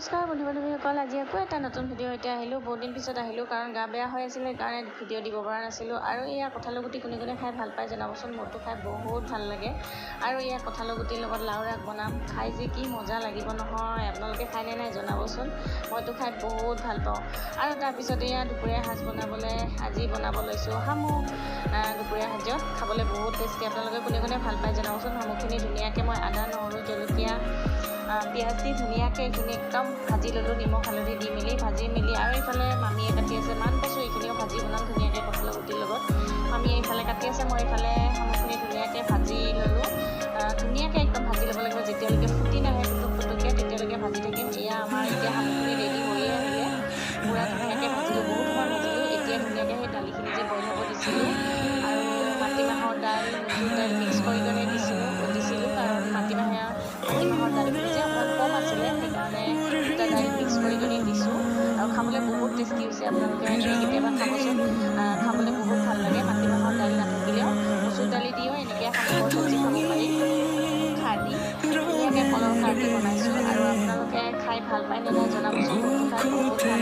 নমস্কাৰ বন্ধু বান্ধৱীসকল, আজি আকৌ এটা নতুন ভিডিঅ' সৈতে আহিলোঁ। বহুত দিন পিছত আহিলোঁ কাৰণ গা বেয়া হৈ আছিলে, সেইকাৰণে ভিডিঅ' দিব পৰা নাছিলোঁ। আৰু এয়া কঁঠালৰ গুটি কোনে কোনে খাই ভাল পায় জনাবচোন। মোৰতো খাই বহুত ভাল লাগে। আৰু এয়া কঁঠালৰ গুটিৰ লগত লাও আগ বনাম, খাই যে কি মজা লাগিব নহয়। আপোনালোকে খায়নে নাই জনাবচোন। মইতো খাই বহুত ভাল পাওঁ। আৰু তাৰপিছত এয়া দুপৰীয়া সাজ বনাবলৈ আজি বনাব লৈছোঁ শামুক। দুপৰীয়া সাজত খাবলৈ বহুত টেষ্টি। আপোনালোকে কোনে কোনে ভাল পায় জনাবচোন। শামুকখিনি ধুনীয়াকৈ মই আদা নহৰু জলকীয়া পিঁয়াজ দি ধুনীয়াকৈ এইখিনি একদম ভাজি ল'লোঁ, নিমখ হালধি দি মেলি ভাজি মেলি। আৰু এইফালে মামীয়ে কাটি আছে মান কচু, এইখিনিও ভাজি বনাম ধুনীয়াকৈ কঁঠালৰ গুটিৰ লগত। মামীয়ে এইফালে কাটি আছে, মই এইফালে শামুকখিনি ধুনীয়াকৈ ভাজি ল'লোঁ। ধুনীয়াকৈ একদম ভাজি ল'ব লাগিব, যেতিয়ালৈকে ফুটি নাহে টুটুক টুটুককৈ তেতিয়ালৈকে ভাজি থাকিম। এয়া আমাৰ এতিয়া শামুকখিনি ৰেডি হৈয়ে আহিলে, পূৰা ধুনীয়াকৈ ভাজিলোঁ, বহুত সময় ভাজিলোঁ। এতিয়া ধুনীয়াকৈ সেই দালিখিনি যে বইল হ'ব দিছিলোঁ আৰু মাটিমাহৰ দাইল মচুৰ দাইল মিক্স কৰি কিনে দিছিলোঁ কাৰণ মাটিমাহৰ দালিখিনি যে অকণমান কম আছিলে, সেইকাৰণে দুটা দাইল মিক্স কৰি কিনে দিছোঁ। আৰু খাবলৈ বহুত টেষ্টি হৈছে। আপোনালোকে এনেকৈ কেতিয়াবা খাবচোন, খাবলৈ বহুত ভাল লাগে। মাটিমাহৰ দাইল নাথাকিলেও মচুৰ দালি দিও এনেকৈ শামুকৰ চব্জি খাব পাৰি। খাৰ দি ধুনীয়াকৈ কলৰ খাৰ দি বনাইছোঁ। আৰু আপোনালোকে খাই ভাল পায় নে নাই জনাবচোন। মোৰতো খাই বহুত ভাল